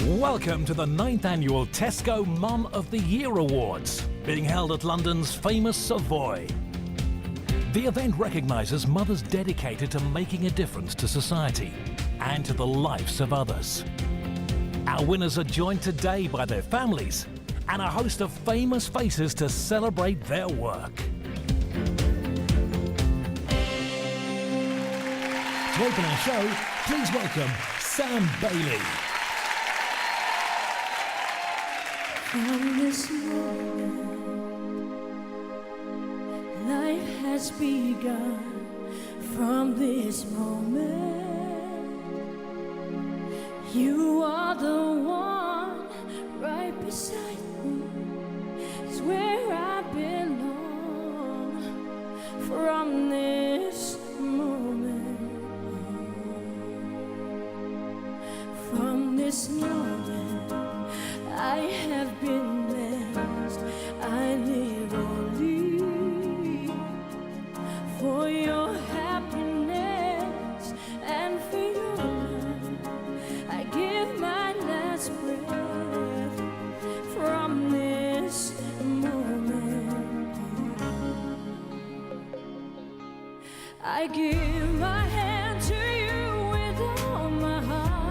Welcome to the 9th annual Tesco Mum of the Year Awards, being held at London's famous Savoy. The event recognises mothers dedicated to making a difference to society and to the lives of others. Our winners are joined today by their families and a host of famous faces to celebrate their work. To open our show, please welcome Sam Bailey. From this moment, life has begun. From this moment, you are the one right beside me. It's where I belong. From this moment, from this moment, I have been blessed. I live only for your happiness and for your love. I give my last breath from this moment. I give my hand to you with all my heart.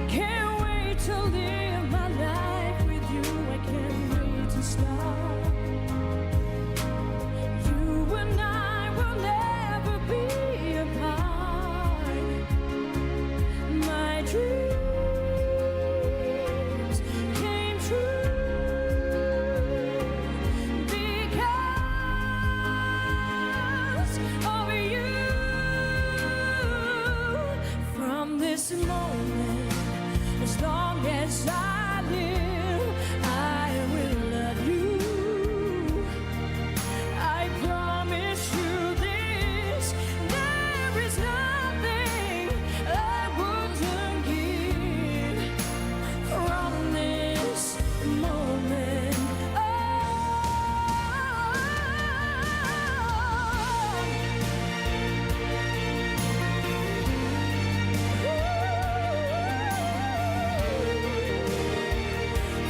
Can't wait to live my life with you. I can't wait to start. You and I will never be apart. My dreams came true because of you. From this moment, as long as I live, I will love you. I promise you this, there is nothing I wouldn't give from this moment.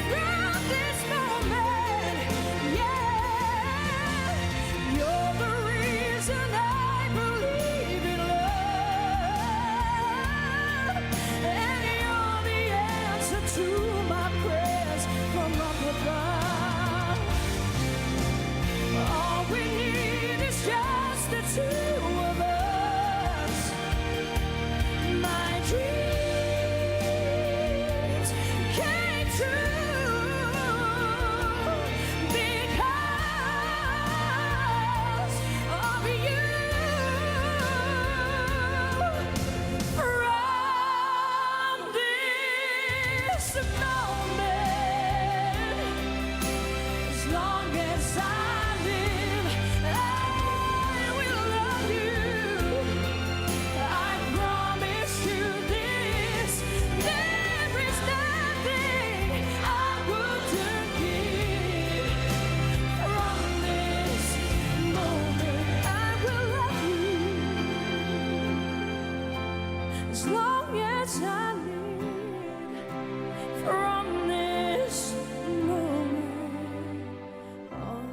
From this moment, yeah, you're the reason I believe in love, and you're the answer to my prayers from up above. All we need is just the two of us. My dreams came true because of you. From this moment, as long as I live, I will love you. I promise you this, there is nothing I wouldn't give. From this moment, I will love you. As long as I live, from this moment on.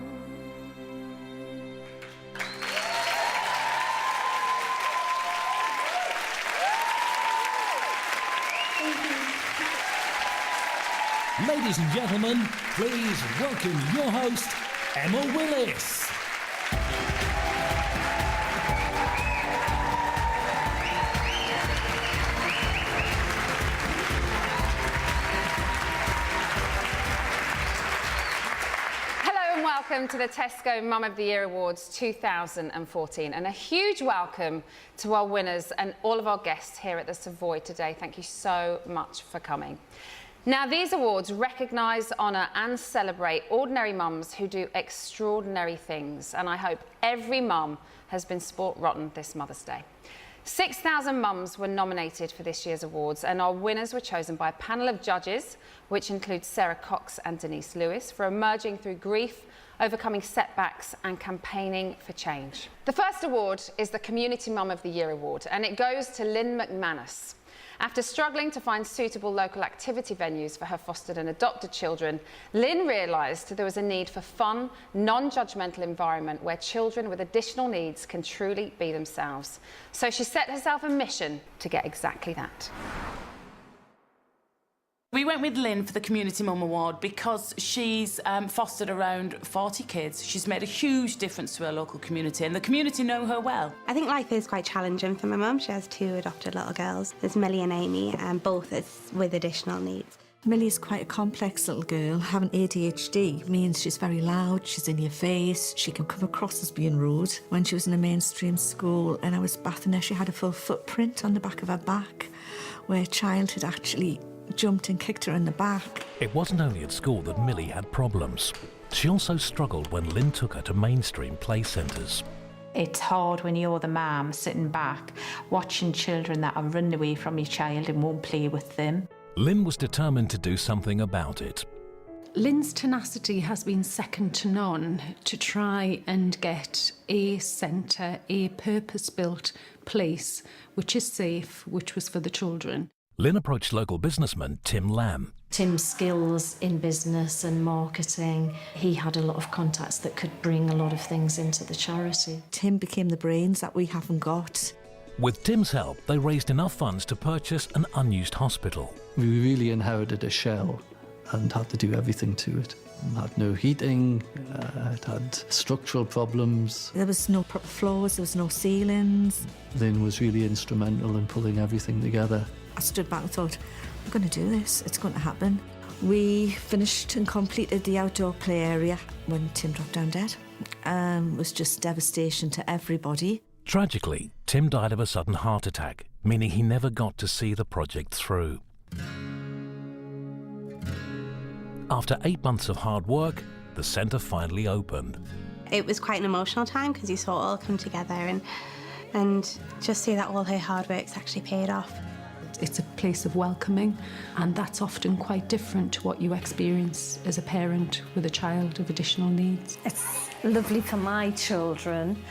Ladies and gentlemen, please welcome your host, Emma Willis. Hello and welcome to the Tesco Mum of the Year Awards 2014, and a huge welcome to our winners and all of our guests here at the Savoy today. Thank you so much for coming. Now, these awards recognise, honour and celebrate ordinary mums who do extraordinary things, and I hope every mum has been sport rotten this Mother's Day. 6,000 mums were nominated for this year's awards, and our winners were chosen by a panel of judges, which includes Sarah Cox and Denise Lewis, for emerging through grief, overcoming setbacks and campaigning for change. The first award is the Community Mum of the Year Award, and it goes to Lynn McManus. After struggling to find suitable local activity venues for her fostered and adopted children, Lynn realised there was a need for fun, non-judgmental environment where children with additional needs can truly be themselves. So she set herself a mission to get exactly that. We went with Lynn for the Community Mum Award because she's fostered around 40 kids. She's made a huge difference to her local community and the community know her well. I think life is quite challenging for my mum. She has 2 adopted little girls. There's Millie and Amy, and both with additional needs. Millie's quite a complex little girl. Having ADHD means she's very loud, she's in your face, she can come across as being rude. When she was in a mainstream school and I was bathing her, she had a full footprint on the back of her back where a child had actually jumped and kicked her in the back. It wasn't only at school that Millie had problems. She also struggled when Lynn took her to mainstream play centres. It's hard when you're the mum sitting back, watching children that are running away from your child and won't play with them. Lynn was determined to do something about it. Lynn's tenacity has been second to none to try and get a centre, a purpose-built place which is safe, which was for the children. Lynn approached local businessman Tim Lamb. Tim's skills in business and marketing, he had a lot of contacts that could bring a lot of things into the charity. Tim became the brains that we haven't got. With Tim's help, they raised enough funds to purchase an unused hospital. We really inherited a shell and had to do everything to it. It had no heating, it had structural problems. There was no proper floors, there was no ceilings. Lynn was really instrumental in pulling everything together. I stood back and thought, I'm going to do this, it's going to happen. We finished and completed the outdoor play area when Tim dropped down dead. It was just devastation to everybody. Tragically, Tim died of a sudden heart attack, meaning he never got to see the project through. After 8 months of hard work, the centre finally opened. It was quite an emotional time because you saw it all come together and just see that all her hard work's actually paid off. It's a place of welcoming, and that's often quite different to what you experience as a parent with a child of additional needs. It's lovely for my children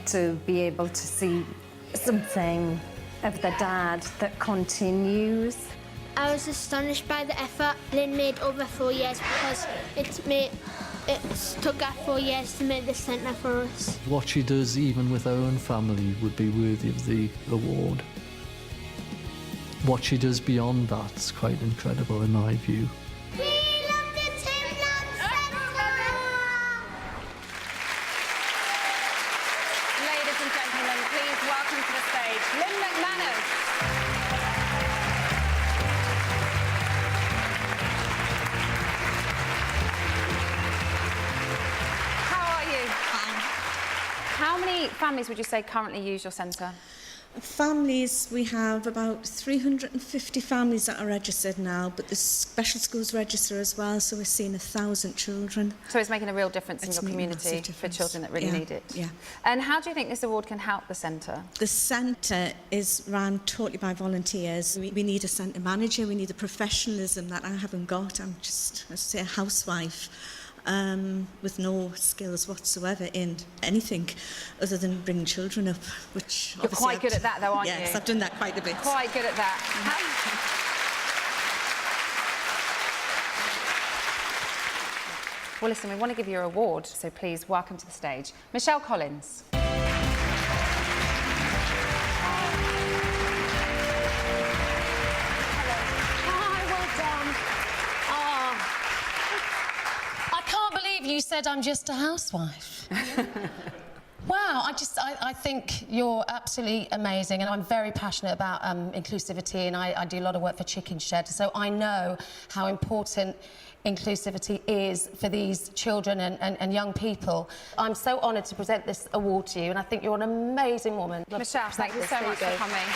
to be able to see something of their dad that continues. I was astonished by the effort Lynn made over 4 years because it took her 4 years to make this centre for us. What she does, even with her own family, would be worthy of the award. What she does beyond that's quite incredible in my view. We love the Timland Centre! Ladies and gentlemen, please welcome to the stage Lynn McManus. How are you? How many families would you say currently use your centre? Families, we have about 350 families that are registered now, but the special schools register as well, so we're seeing 1,000 children. So it's making a real difference in It's your making a community massive for difference. children that really Yeah, need it. yeah. And how do you think this award can help the centre? The centre is run totally by volunteers. We need a centre manager, we need a professionalism that I haven't got. I'm just, let's say, a housewife with no skills whatsoever in anything other than bringing children up, which You're quite good at that though, aren't you? Yes, I've done that quite a bit. Quite good at that. Well, listen, we want to give you your award, so please welcome to the stage Michelle Collins. You said I'm just a housewife. Wow, I think you're absolutely amazing, and I'm very passionate about inclusivity, and I do a lot of work for Chicken Shed, so I know how important inclusivity is for these children and young people. I'm so honoured to present this award to you, and I think you're an amazing woman. Michelle, thank you so much for coming.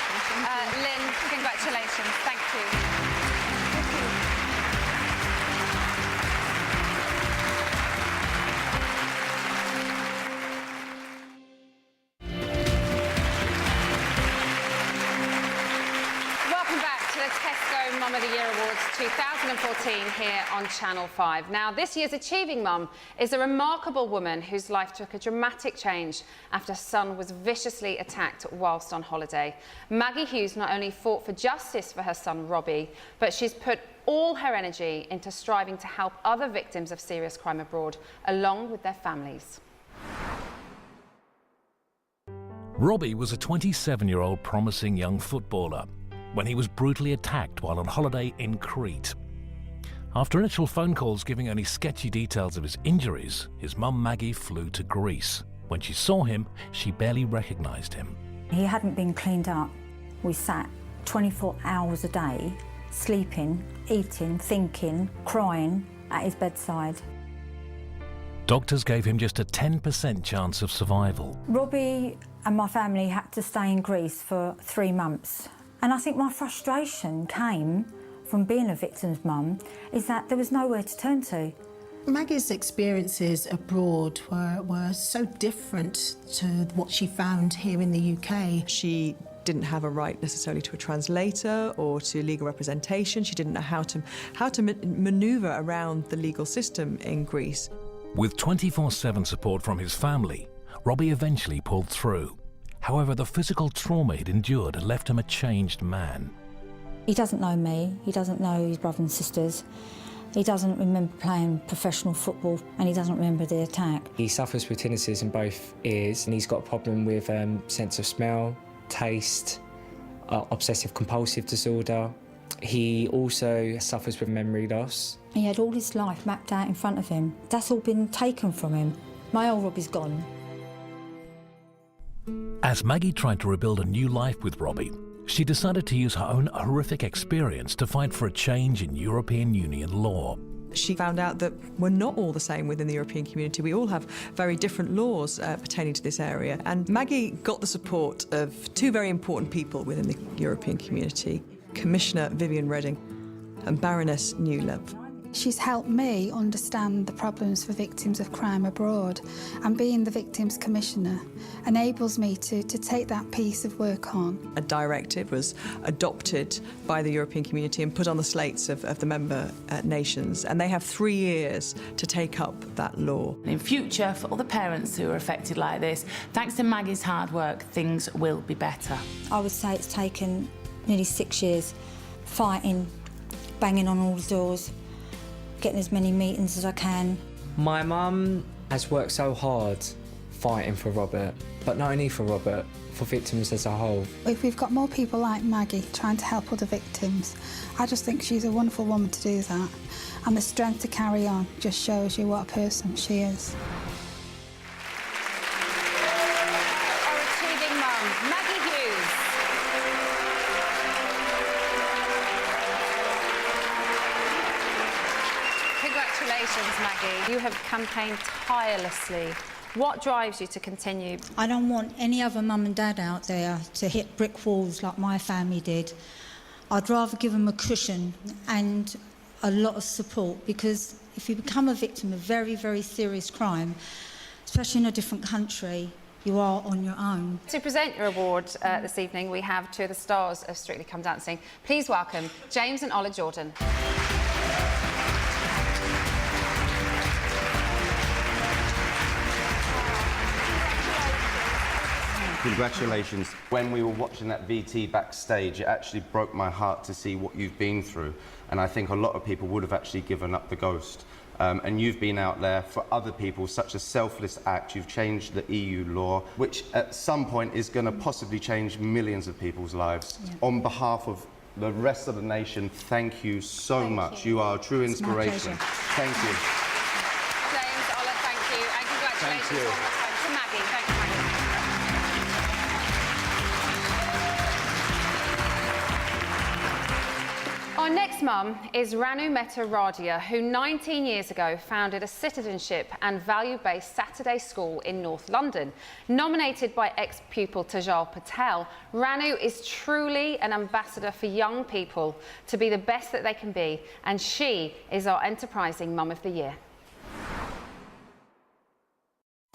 Lynn, congratulations. Thank you. the Tesco Mum of the Year Awards 2014 here on Channel 5. Now, this year's Achieving Mum is a remarkable woman whose life took a dramatic change after her son was viciously attacked whilst on holiday. Maggie Hughes not only fought for justice for her son Robbie, but she's put all her energy into striving to help other victims of serious crime abroad, along with their families. Robbie was a 27-year-old promising young footballer when he was brutally attacked while on holiday in Crete. After initial phone calls giving only sketchy details of his injuries, his mum Maggie flew to Greece. When she saw him, she barely recognised him. He hadn't been cleaned up. We sat 24 hours a day, sleeping, eating, thinking, crying at his bedside. Doctors gave him just a 10% chance of survival. Robbie and my family had to stay in Greece for 3 months. And I think my frustration came from being a victim's mum, is that there was nowhere to turn to. Maggie's experiences abroad were so different to what she found here in the UK. She didn't have a right necessarily to a translator or to legal representation. She didn't know how to manoeuvre around the legal system in Greece. With 24/7 support from his family, Robbie eventually pulled through. However, the physical trauma he'd endured had left him a changed man. He doesn't know me, he doesn't know his brothers and sisters, he doesn't remember playing professional football, and he doesn't remember the attack. He suffers with tinnitus in both ears, and he's got a problem with sense of smell, taste, obsessive compulsive disorder. He also suffers with memory loss. He had all his life mapped out in front of him. That's all been taken from him. My old Robbie's gone. As Maggie tried to rebuild a new life with Robbie, she decided to use her own horrific experience to fight for a change in European Union law. She found out that we're not all the same within the European community. We all have very different laws pertaining to this area. And Maggie got the support of 2 very important people within the European community, Commissioner Viviane Reding and Baroness Newlove. She's helped me understand the problems for victims of crime abroad, and being the Victims Commissioner enables me to take that piece of work on. A directive was adopted by the European community and put on the slates of the member nations, and they have 3 years to take up that law. In future, for other parents who are affected like this, thanks to Maggie's hard work, things will be better. I would say it's taken nearly 6 years fighting, banging on all the doors, getting as many meetings as I can. My mum has worked so hard fighting for Robert, but not only for Robert, for victims as a whole. If we've got more people like Maggie trying to help other victims, I just think she's a wonderful woman to do that. And the strength to carry on just shows you what a person she is. Our Achieving Mum, Maggie Hughes. Congratulations, Maggie. You have campaigned tirelessly. What drives you to continue? I don't want any other mum and dad out there to hit brick walls like my family did. I'd rather give them a cushion and a lot of support, because if you become a victim of very, very serious crime, especially in a different country, you are on your own. To present your award this evening, we have 2 of the stars of Strictly Come Dancing. Please welcome James and Ola Jordan. Congratulations. When we were watching that VT backstage, it actually broke my heart to see what you've been through. And I think a lot of people would have actually given up the ghost. And you've been out there for other people, such a selfless act. You've changed the EU law, which at some point is going to possibly change millions of people's lives. Yeah. On behalf of the rest of the nation, thank you so much. You are a true inspiration. Thank you. James, Ola, thank you. And congratulations one more time to Maggie. Thanks, Maggie. Our next mum is Ranu Mehta Radia, who 19 years ago founded a citizenship and value-based Saturday school in North London. Nominated by ex-pupil Tajal Patel, Ranu is truly an ambassador for young people to be the best that they can be, and she is our enterprising Mum of the Year.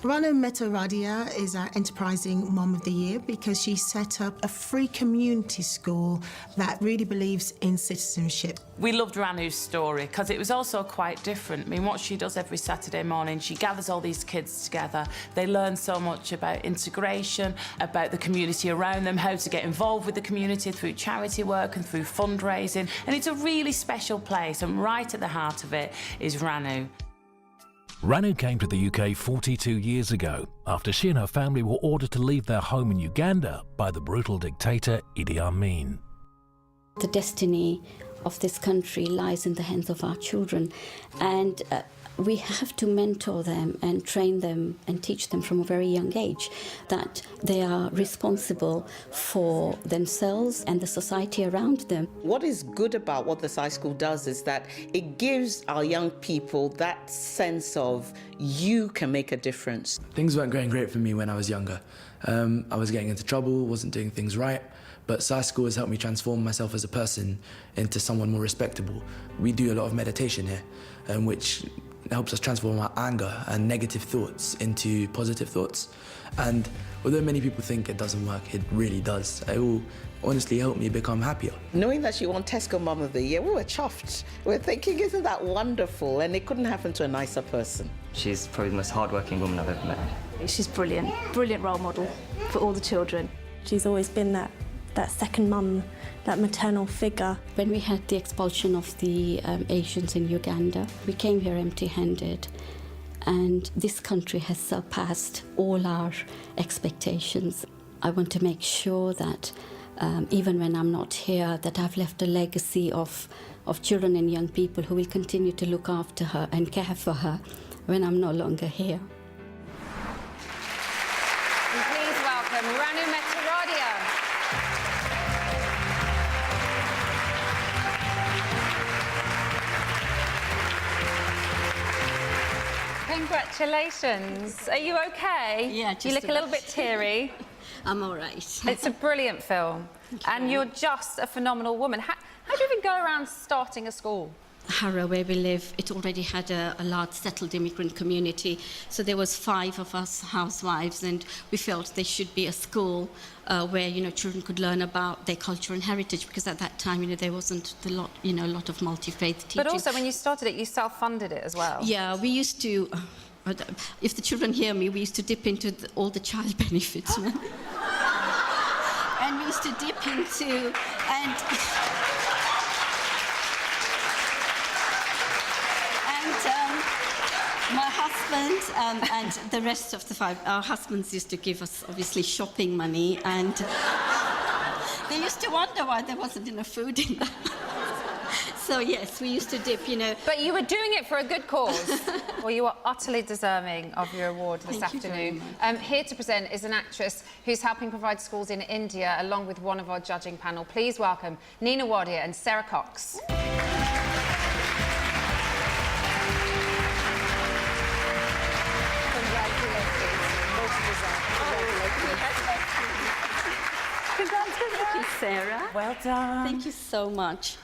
Ranu Metaradia is our Enterprising Mom of the Year because she set up a free community school that really believes in citizenship. We loved Ranu's story because it was also quite different. I mean, what she does every Saturday morning, she gathers all these kids together. They learn so much about integration, about the community around them, how to get involved with the community through charity work and through fundraising. And it's a really special place, and right at the heart of it is Ranu. Ranu came to the UK 42 years ago after she and her family were ordered to leave their home in Uganda by the brutal dictator Idi Amin. The destiny of this country lies in the hands of our children, and we have to mentor them and train them and teach them from a very young age that they are responsible for themselves and the society around them. What is good about what the Sci School does is that it gives our young people that sense of you can make a difference. Things weren't going great for me when I was younger. I was getting into trouble, wasn't doing things right, but Sci School has helped me transform myself as a person into someone more respectable. We do a lot of meditation here, which helps us transform our anger and negative thoughts into positive thoughts. And although many people think it doesn't work, it really does. It will honestly help me become happier. Knowing that she won Tesco Mum of the Year, we were chuffed. We were thinking, isn't that wonderful? And it couldn't happen to a nicer person. She's probably the most hard-working woman I've ever met. She's brilliant, brilliant role model for all the children. She's always been that second mum, that maternal figure. When we had the expulsion of the Asians in Uganda, we came here empty-handed, and this country has surpassed all our expectations. I want to make sure that even when I'm not here, that I've left a legacy of children and young people who will continue to look after her and care for her when I'm no longer here. And please welcome Ranu Metaradia. Congratulations. Are you okay? Yeah, just you look a little bit teary. I'm all right. It's a brilliant film. And you're just a phenomenal woman. How do you even go around starting a school? Harrow, where we live, it already had a large settled immigrant community. So there was 5 of us housewives, and we felt there should be a school where, children could learn about their culture and heritage, because at that time, there wasn't a lot of multi-faith teaching. But also, when you started it, you self-funded it as well. Yeah, we used to, if the children hear me, we used to dip into all the child benefits. And we used to dip into, my husband and the rest of the 5, our husbands used to give us, obviously, shopping money, and they used to wonder why there wasn't enough food in the house. So, yes, we used to dip, But you were doing it for a good cause. Well, you are utterly deserving of your award this afternoon. Here to present is an actress who's helping provide schools in India, along with one of our judging panel. Please welcome Nina Wadia and Sarah Cox. Thank you, Sarah. Well done. Thank you so much.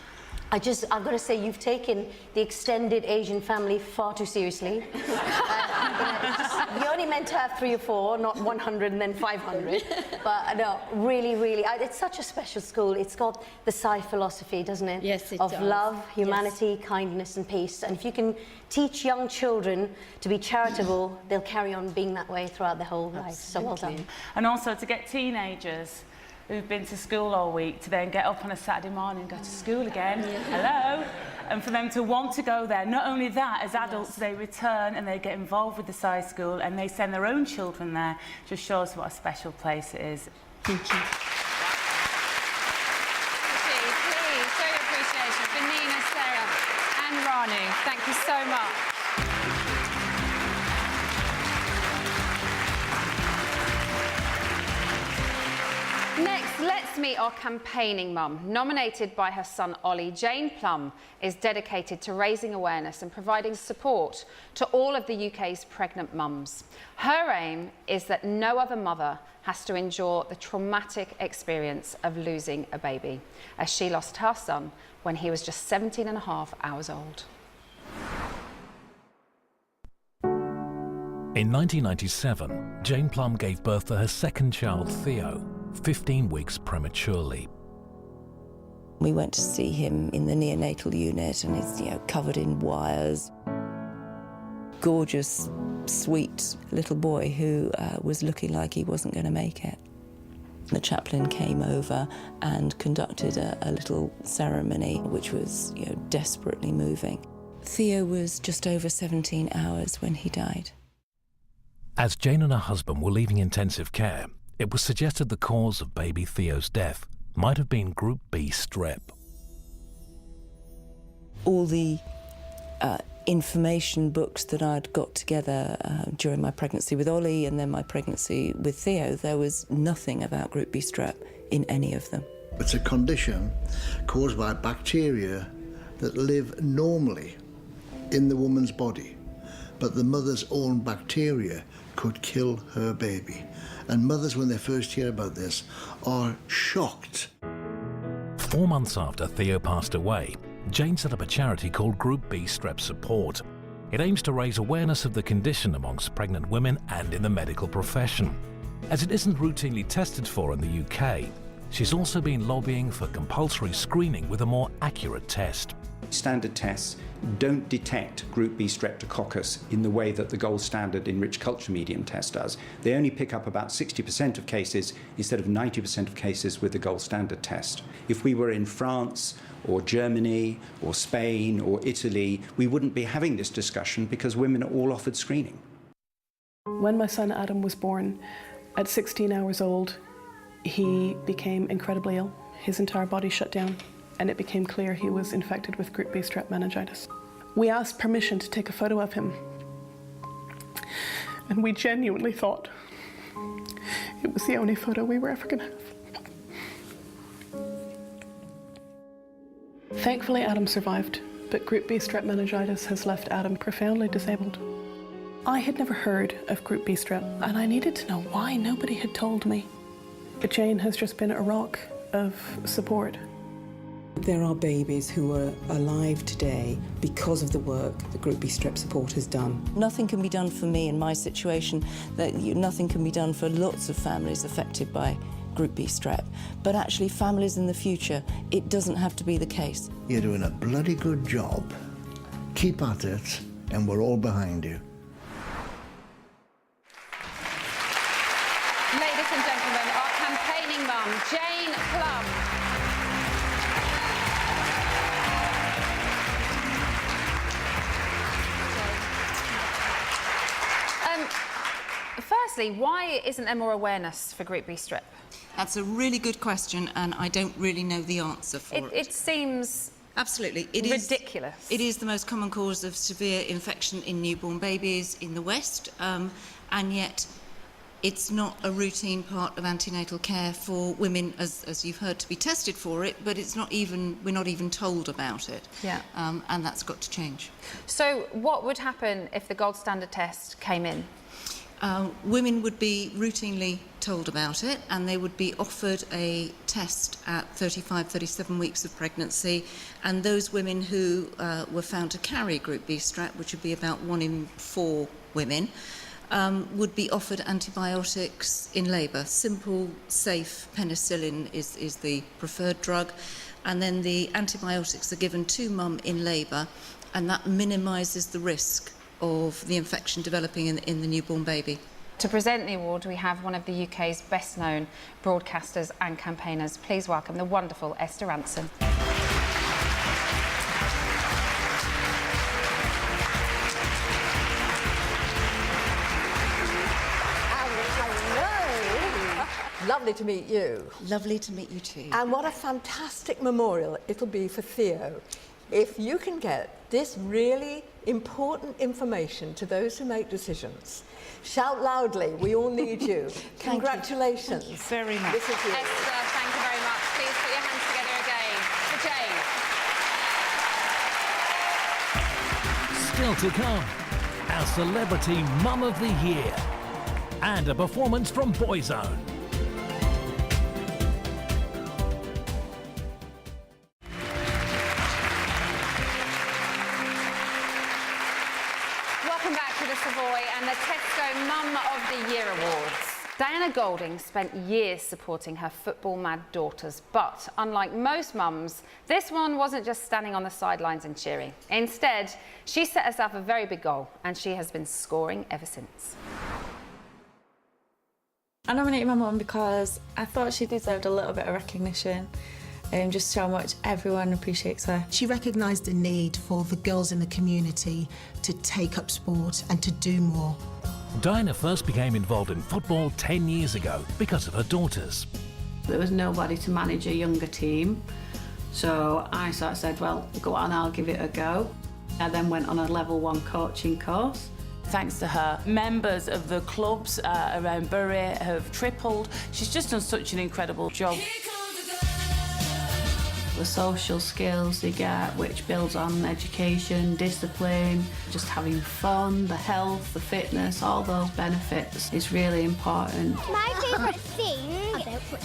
I've got to say, you've taken the extended Asian family far too seriously. You only meant to have 3 or 4, not 100 and then 500. But no, really, really, it's such a special school. It's got the Psi philosophy, doesn't it? Yes, it of does. love, humanity, kindness and peace. And if you can teach young children to be charitable, they'll carry on being that way throughout their whole life. So well done. And also to get teenagers who've been to school all week to then get up on a Saturday morning and go to school again. Hello. And for them to want to go there. Not only that, as adults, they return and they get involved with the Sci School and they send their own children there. Just shows what a special place it is. Thank you. Please show your appreciation for Nina, Sarah and Ranu. Thank you so much. Next, let's meet our campaigning mum. Nominated by her son Ollie, Jane Plum is dedicated to raising awareness and providing support to all of the UK's pregnant mums. Her aim is that no other mother has to endure the traumatic experience of losing a baby, as she lost her son when he was just 17.5 hours old. In 1997, Jane Plum gave birth to her second child, Theo, 15 weeks prematurely. We went to see him in the neonatal unit, and he's covered in wires. Gorgeous, sweet little boy who was looking like he wasn't going to make it. The chaplain came over and conducted a little ceremony, which was desperately moving. Theo was just over 17 hours when he died. As Jane and her husband were leaving intensive care, it was suggested the cause of baby Theo's death might have been Group B strep. All the information books that I'd got together during my pregnancy with Ollie and then my pregnancy with Theo, there was nothing about Group B strep in any of them. It's a condition caused by bacteria that live normally in the woman's body, but the mother's own bacteria could kill her baby. And mothers, when they first hear about this, are shocked. 4 months after Theo passed away, Jane set up a charity called Group B Strep Support. It aims to raise awareness of the condition amongst pregnant women and in the medical profession. As it isn't routinely tested for in the UK, she's also been lobbying for compulsory screening with a more accurate test. Standard tests don't detect Group B streptococcus in the way that the gold standard enriched culture medium test does. They only pick up about 60% of cases instead of 90% of cases with the gold standard test. If we were in France or Germany or Spain or Italy, we wouldn't be having this discussion because women are all offered screening. When my son Adam was born, at 16 hours old, he became incredibly ill. His entire body shut down, and it became clear he was infected with Group B strep meningitis. We asked permission to take a photo of him, and we genuinely thought it was the only photo we were ever going to have. Thankfully, Adam survived, but Group B strep meningitis has left Adam profoundly disabled. I had never heard of Group B strep, and I needed to know why nobody had told me. Jane has just been a rock of support. There are babies who are alive today because of the work that Group B Strep Support has done. Nothing can be done for me in my situation, nothing can be done for lots of families affected by Group B strep, but actually families in the future, it doesn't have to be the case. You're doing a bloody good job. Keep at it, and we're all behind you. Ladies and gentlemen, our campaigning mum, Jane Plum. Firstly, why isn't there more awareness for Group B strep? That's a really good question, and I don't really know the answer for it. It seems absolutely ridiculous. It is the most common cause of severe infection in newborn babies in the West, and yet it's not a routine part of antenatal care for women, as you've heard, to be tested for it, but we're not even told about it. Yeah. And that's got to change. So what would happen if the gold standard test came in? Women would be routinely told about it, and they would be offered a test at 35, 37 weeks of pregnancy, and those women who were found to carry Group B strep, which would be about 1 in 4 women, would be offered antibiotics in labour. Simple, safe penicillin is the preferred drug, and then the antibiotics are given to mum in labour, and that minimises the risk of the infection developing in the newborn baby. To present the award, we have one of the UK's best-known broadcasters and campaigners. Please welcome the wonderful Esther Ranson. Lovely to meet you. Lovely to meet you too. And what a fantastic memorial it'll be for Theo. If you can get this really important information to those who make decisions, shout loudly. We all need you. Congratulations. Thank you very much. This is you. Esther, thank you very much. Please put your hands together again for Jane. Still to come, our Celebrity Mum of the Year and a performance from Boyzone. the Savoy and the Tesco Mum of the Year Awards. Diana Goulding spent years supporting her football-mad daughters, but unlike most mums, this one wasn't just standing on the sidelines and cheering. Instead, she set herself a very big goal, and she has been scoring ever since. I nominated my mum because I thought she deserved a little bit of recognition. Just how much everyone appreciates her. She recognised the need for the girls in the community to take up sport and to do more. Diana first became involved in football 10 years ago because of her daughters. There was nobody to manage a younger team, so I sort of said, well, go on, I'll give it a go. I then went on a level 1 coaching course. Thanks to her, members of the clubs around Bury have tripled. She's just done such an incredible job. The social skills they get, which builds on education, discipline, just having fun, the health, the fitness, all those benefits is really important. My favourite thing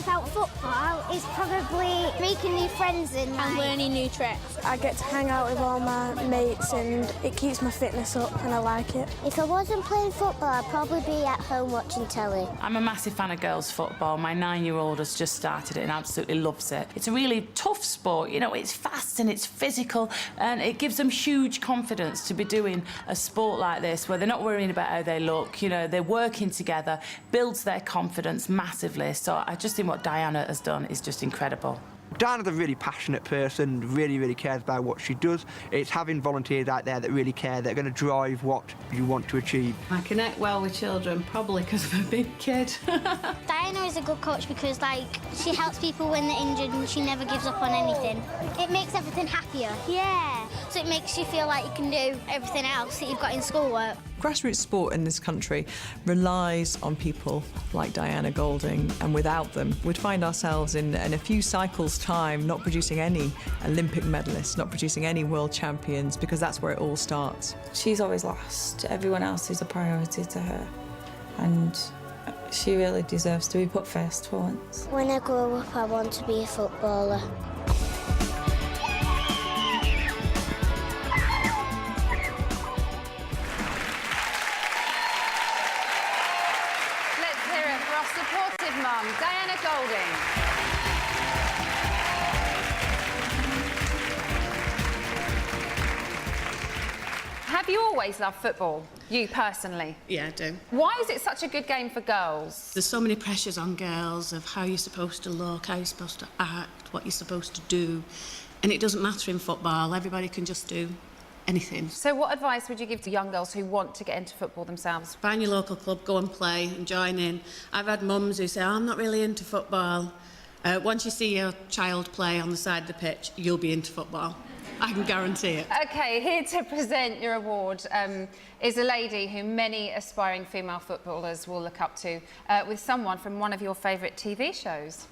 about football is probably making new friends and learning new tricks. I get to hang out with all my mates and it keeps my fitness up and I like it. If I wasn't playing football, I'd probably be at home watching telly. I'm a massive fan of girls' football. My 9-year-old has just started it and absolutely loves it. It's a really tough sport, you know, it's fast and it's physical and it gives them huge confidence to be doing a sport like this where they're not worrying about how they look, you know, they're working together, builds their confidence massively. So I just think what Diana has done is just incredible. Diana's a really passionate person, really cares about what she does. It's having volunteers out there that really care, that are going to drive what you want to achieve. I connect well with children, probably because I'm a big kid. Diana is a good coach because, she helps people when they're injured and she never gives up on anything. It makes everything happier. Yeah. So it makes you feel like you can do everything else that you've got in schoolwork. Grassroots sport in this country relies on people like Diana Goulding, and without them, we'd find ourselves in a few cycles' time not producing any Olympic medalists, not producing any world champions, because that's where it all starts. She's always last. Everyone else is a priority to her, and she really deserves to be put first for once. When I grow up, I want to be a footballer. Mum, Diana Goulding. Have you always loved football, you personally? Yeah, I do. Why is it such a good game for girls? There's so many pressures on girls of how you're supposed to look, how you're supposed to act, what you're supposed to do. And it doesn't matter in football, everybody can just do anything. So what advice would you give to young girls who want to get into football themselves? Find your local club, go and play and join in. I've had mums who say, I'm not really into football. Once you see your child play on the side of the pitch, you'll be into football. I can guarantee it. OK, here to present your award is a lady who many aspiring female footballers will look up to, with someone from one of your favourite TV shows.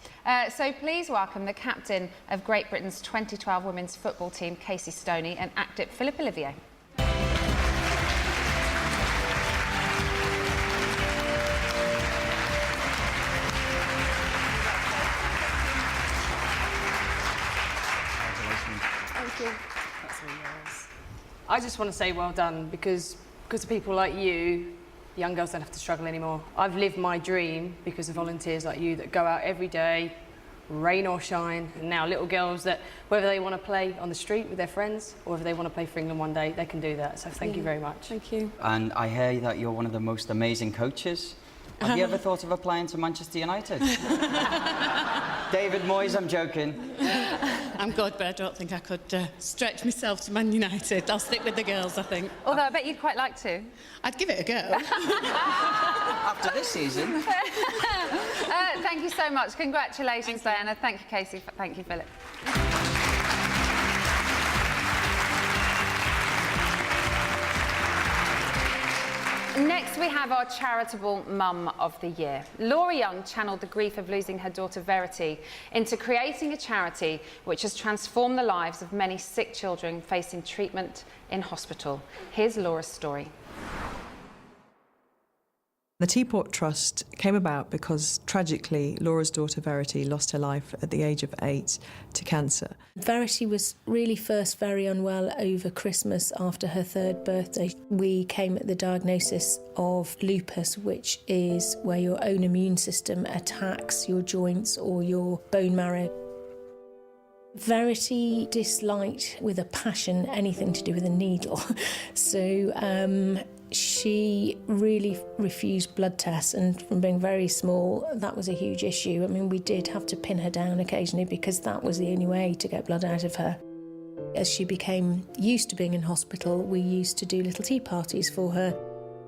So please welcome the captain of Great Britain's 2012 women's football team, Casey Stoney, and actor Philip Olivier. I just want to say well done because of people like you, young girls don't have to struggle anymore. I've lived my dream because of volunteers like you that go out every day, rain or shine, and now little girls that, whether they want to play on the street with their friends or whether they want to play for England one day, they can do that. So thank you very much. Thank you. And I hear that you're one of the most amazing coaches. Have you ever thought of applying to Manchester United? David Moyes, I'm joking. I'm good, but I don't think I could stretch myself to Man United. I'll stick with the girls, I think. Although I bet you'd quite like to. I'd give it a go. After this season. Thank you so much. Congratulations, Diana. Thank you, Casey. Thank you, Philip. Next, we have our Charitable Mum of the Year. Laurie Young channeled the grief of losing her daughter Verity into creating a charity which has transformed the lives of many sick children facing treatment in hospital. Here's Laura's story. The Teapot Trust came about because, tragically, Laura's daughter Verity lost her life at the age of 8 to cancer. Verity was really first very unwell over Christmas after her 3rd birthday. We came at the diagnosis of lupus, which is where your own immune system attacks your joints or your bone marrow. Verity disliked with a passion anything to do with a needle. So she really refused blood tests, and from being very small, that was a huge issue. I mean, we did have to pin her down occasionally because that was the only way to get blood out of her. As she became used to being in hospital, we used to do little tea parties for her.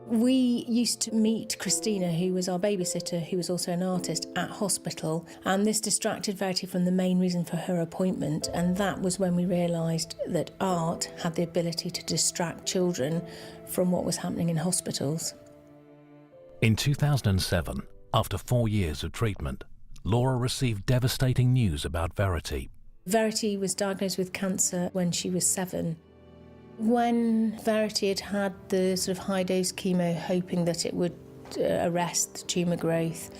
We used to meet Christina, who was our babysitter, who was also an artist, at hospital, and this distracted Verity from the main reason for her appointment, and that was when we realised that art had the ability to distract children from what was happening in hospitals. In 2007, after 4 years of treatment, Laura received devastating news about Verity. Verity was diagnosed with cancer when she was 7. When Verity had had the sort of high-dose chemo, hoping that it would arrest the tumour growth,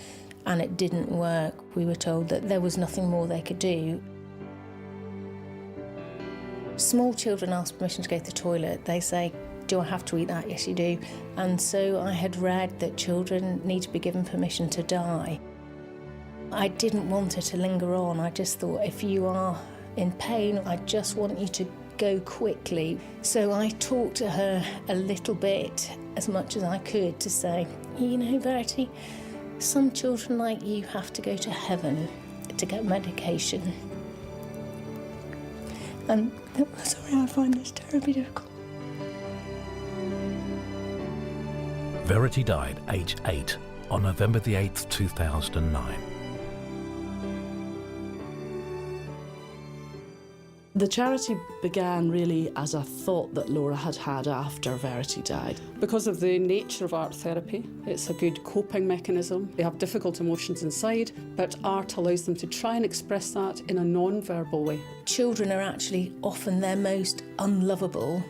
and it didn't work, we were told that there was nothing more they could do. Small children ask permission to go to the toilet. They say, "Do I have to eat that?" "Yes, you do." And so I had read that children need to be given permission to die. I didn't want her to linger on. I just thought, if you are in pain, I just want you to go quickly. So I talked to her a little bit, as much as I could, to say, you know, Verity, some children like you have to go to heaven to get medication. And sorry, I find this terribly difficult. Verity died aged 8 on November the 8th, 2009. The charity began really as a thought that Laura had had after Verity died. Because of the nature of art therapy, it's a good coping mechanism. They have difficult emotions inside, but art allows them to try and express that in a non-verbal way. Children are actually often their most unlovable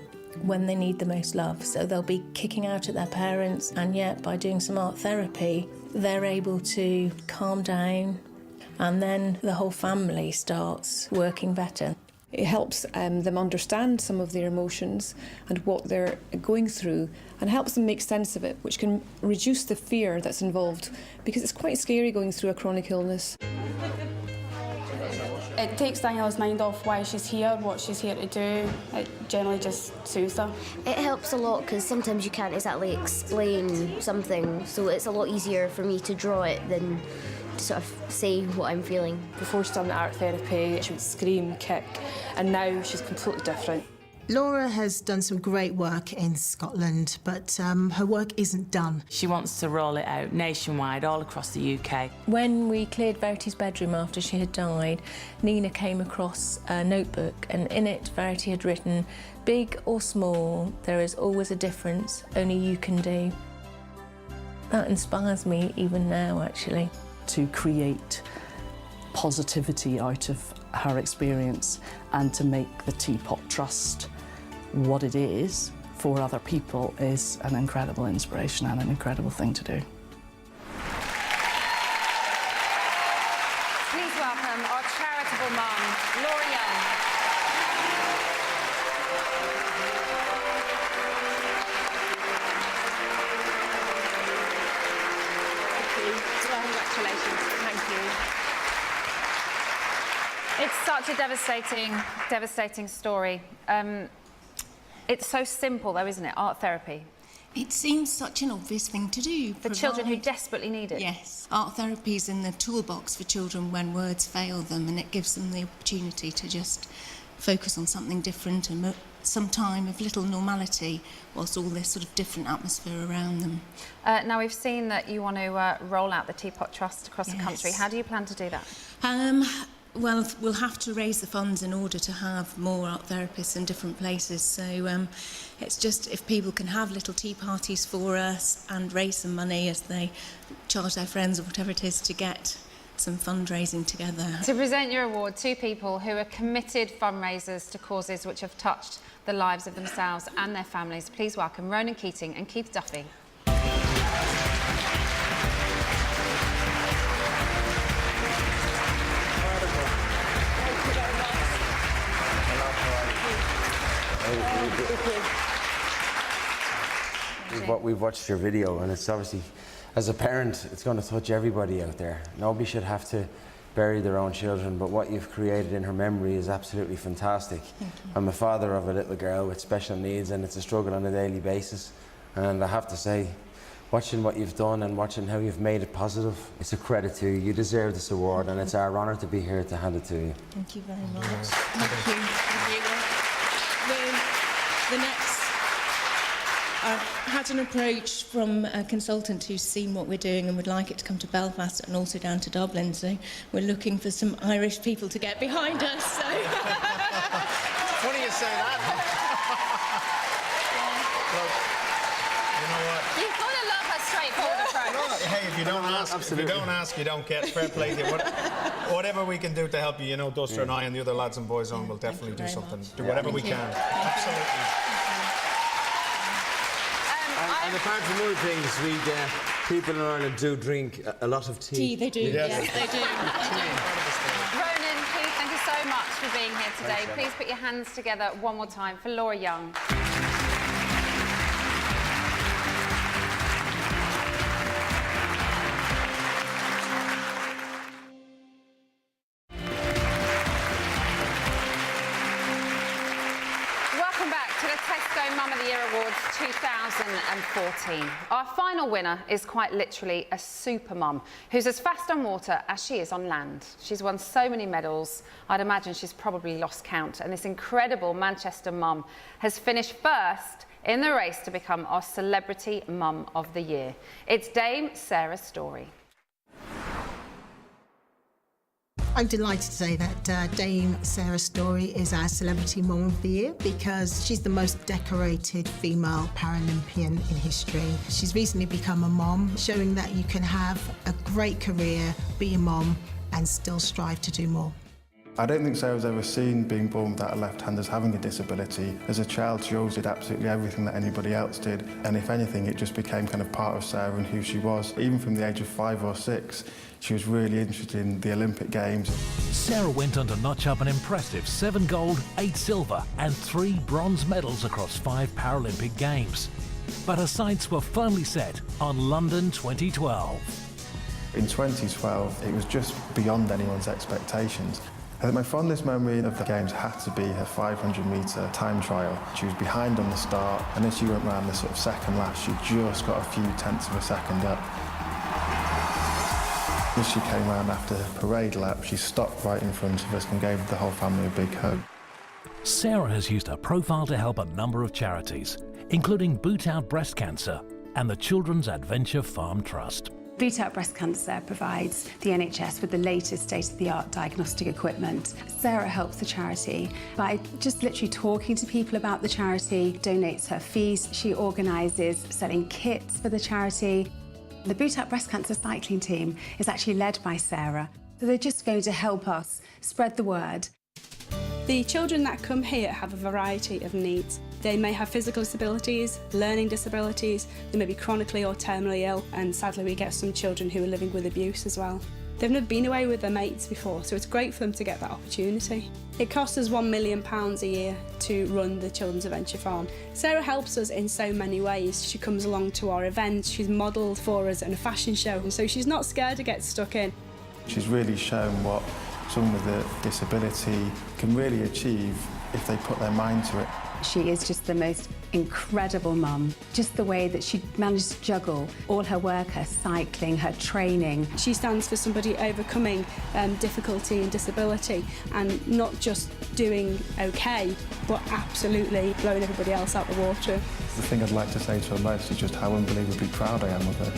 when they need the most love. So they'll be kicking out at their parents, and yet by doing some art therapy, they're able to calm down, and then the whole family starts working better. It helps them understand some of their emotions and what they're going through, and helps them make sense of it, which can reduce the fear that's involved, because it's quite scary going through a chronic illness. It takes Daniela's mind off why she's here, what she's here to do. It generally just soothes her. It helps a lot because sometimes you can't exactly explain something, so it's a lot easier for me to draw it than sort of say what I'm feeling. Before she started art therapy, she would scream, kick, and now she's completely different. Laura has done some great work in Scotland, but her work isn't done. She wants to roll it out nationwide, all across the UK. When we cleared Verity's bedroom after she had died, Nina came across a notebook, and in it Verity had written, "Big or small, there is always a difference only you can do." That inspires me even now, actually. To create positivity out of her experience and to make the Teapot Trust what it is for other people is an incredible inspiration and an incredible thing to do. Please welcome our charitable mum, Laurie. Congratulations. Thank you. It's such a devastating story. It's so simple, though, isn't it? Art therapy. It seems such an obvious thing to do. For children who desperately need it. Yes. Art therapy is in the toolbox for children when words fail them, and it gives them the opportunity to just focus on something different and some time of little normality whilst all this sort of different atmosphere around them. Now, we've seen that you want to roll out the Teapot Trust across the country. How do you plan to do that? Well, we'll have to raise the funds in order to have more art therapists in different places. So it's just if people can have little tea parties for us and raise some money as they charge their friends or whatever it is to get some fundraising together. To present your award, 2 people who are committed fundraisers to causes which have touched the lives of themselves and their families. Please welcome Ronan Keating and Keith Duffy. We've watched your video, and it's obviously, as a parent, it's going to touch everybody out there. Nobody should have to bury their own children, but what you've created in her memory is absolutely fantastic. I'm a father of a little girl with special needs, and it's a struggle on a daily basis. And I have to say, watching what you've done and watching how you've made it positive, it's a credit to you. You deserve this award, and it's our honour to be here to hand it to you. Thank you very much. Thank you. The next, I've had an approach from a consultant who's seen what we're doing and would like it to come to Belfast and also down to Dublin. So we're looking for some Irish people to get behind us. So. Funny you say that. Well, you know what? You've got to love her straightforward approach. Hey, if you don't ask, Absolutely. if you don't ask, you don't get. Fair play to you. Whatever we can do to help you, you know, Duster and I and the other lads and boys on will definitely do something. Do whatever we can. Absolutely. And apart from other things, people in Ireland do drink a lot of tea. Tea, they do. Yes, they do. Ronan, Keith, thank you so much for being here today. Thanks, Please put your hands together one more time for Laura Young. Welcome back to the Tesco Mum of the Year Awards 2014. Our final winner is quite literally a super mum who's as fast on water as she is on land. She's won so many medals, I'd imagine she's probably lost count. And this incredible Manchester mum has finished first in the race to become our Celebrity Mum of the Year. It's Dame Sarah Story. I'm delighted to say that Dame Sarah Story is our Celebrity Mum of the Year because she's the most decorated female Paralympian in history. She's recently become a mum, showing that you can have a great career, be a mum, and still strive to do more. I don't think Sarah was ever seen being born without a left hand as having a disability. As a child, she always did absolutely everything that anybody else did, and if anything, it just became kind of part of Sarah and who she was. Even from the age of 5 or 6, she was really interested in the Olympic Games. Sarah went on to notch up an impressive 7 gold, 8 silver and 3 bronze medals across 5 Paralympic Games. But her sights were firmly set on London 2012. In 2012, it was just beyond anyone's expectations. I think my fondest memory of the Games had to be her 500-metre time trial. She was behind on the start, and as she went round the sort of second lap, she just got a few tenths of a second up. As she came round after her parade lap, she stopped right in front of us and gave the whole family a big hug. Sarah has used her profile to help a number of charities, including Boot Out Breast Cancer and the Children's Adventure Farm Trust. Boot Out Breast Cancer provides the NHS with the latest state-of-the-art diagnostic equipment. Sarah helps the charity by just literally talking to people about the charity, donates her fees, she organises selling kits for the charity. The Boot Out Breast Cancer cycling team is actually led by Sarah, so they're just going to help us spread the word. The children that come here have a variety of needs. They may have physical disabilities, learning disabilities, they may be chronically or terminally ill, and sadly we get some children who are living with abuse as well. They've never been away with their mates before, so it's great for them to get that opportunity. It costs us £1 million a year to run the Children's Adventure Farm. Sarah helps us in so many ways. She comes along to our events, she's modelled for us in a fashion show, and so she's not scared to get stuck in. She's really shown what someone with a disability can really achieve if they put their mind to it. She is just the most incredible mum. Just the way that she managed to juggle all her work, her cycling, her training. She stands for somebody overcoming difficulty and disability and not just doing okay, but absolutely blowing everybody else out the water. The thing I'd like to say to her most is just how unbelievably proud I am of her.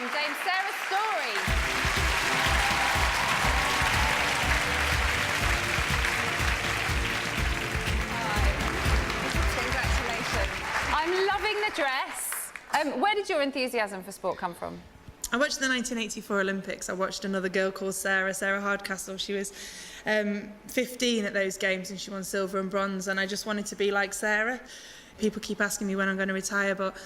Dame Sarah Story. Congratulations. I'm loving the dress. Where did your enthusiasm for sport come from? I watched the 1984 Olympics. I watched another girl called Sarah Hardcastle. She was 15 at those games and she won silver and bronze, and I just wanted to be like Sarah. People keep asking me when I'm going to retire, but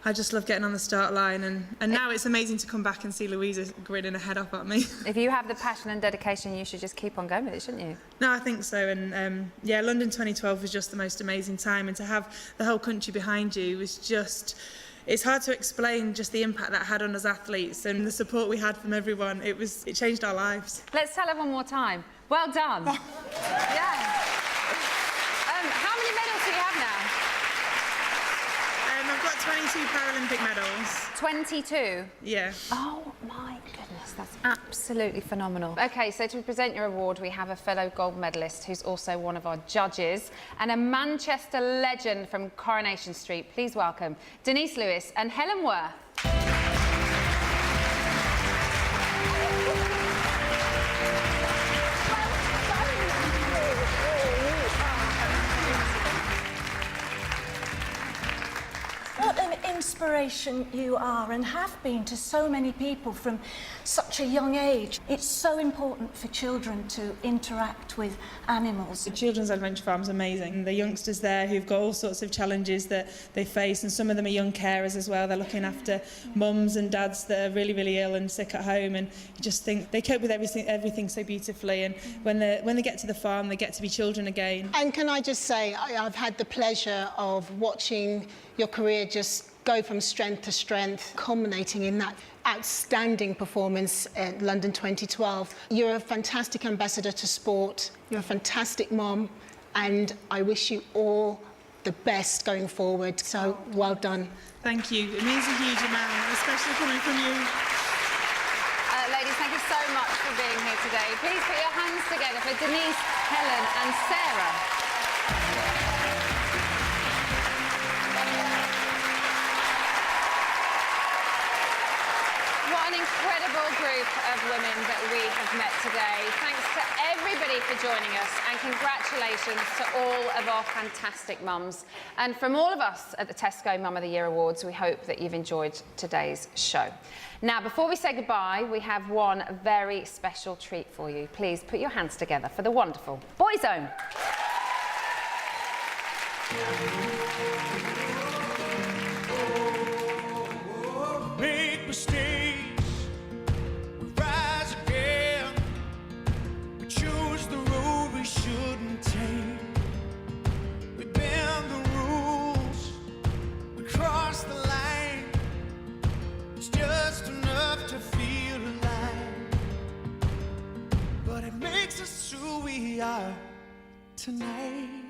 I just love getting on the start line, and now it's amazing to come back and see Louisa grinning her head off at me. If you have the passion and dedication, you should just keep on going with it, shouldn't you? No, I think so, and yeah, London 2012 was just the most amazing time, and to have the whole country behind you was just... It's hard to explain just the impact that had on us athletes and the support we had from everyone. It changed our lives. Let's tell her one more time. Well done. Yeah. How many medals do you have now? I've got 22 Paralympic medals. 22? Yeah. Oh my goodness, that's absolutely phenomenal. Okay, so to present your award, we have a fellow gold medalist who's also one of our judges and a Manchester legend from Coronation Street. Please welcome Denise Lewis and Helen Worth. What an inspiration you are and have been to so many people from such a young age. It's so important for children to interact with animals. The Children's Adventure Farm's amazing. The youngsters there who've got all sorts of challenges that they face, and some of them are young carers as well. They're looking after mums and dads that are really, really ill and sick at home, and you just think they cope with everything so beautifully, and when they get to the farm, they get to be children again. And can I just say, I've had the pleasure of watching your career just go from strength to strength, culminating in that outstanding performance at London 2012. You're a fantastic ambassador to sport, you're a fantastic mom, and I wish you all the best going forward. So, well done. Thank you. It means a huge amount, especially coming from you. Ladies, thank you so much for being here today. Please put your hands together for Denise, Helen and Sarah. What an incredible group of women that we have met today. Thanks to everybody for joining us, and congratulations to all of our fantastic mums. And from all of us at the Tesco Mum of the Year Awards, we hope that you've enjoyed today's show. Now, before we say goodbye, we have one very special treat for you. Please put your hands together for the wonderful Boyzone. Make mistakes, we rise again. We choose the road we shouldn't take. We bend the rules, we cross the line. It's just enough to feel alive, but it makes us who we are tonight.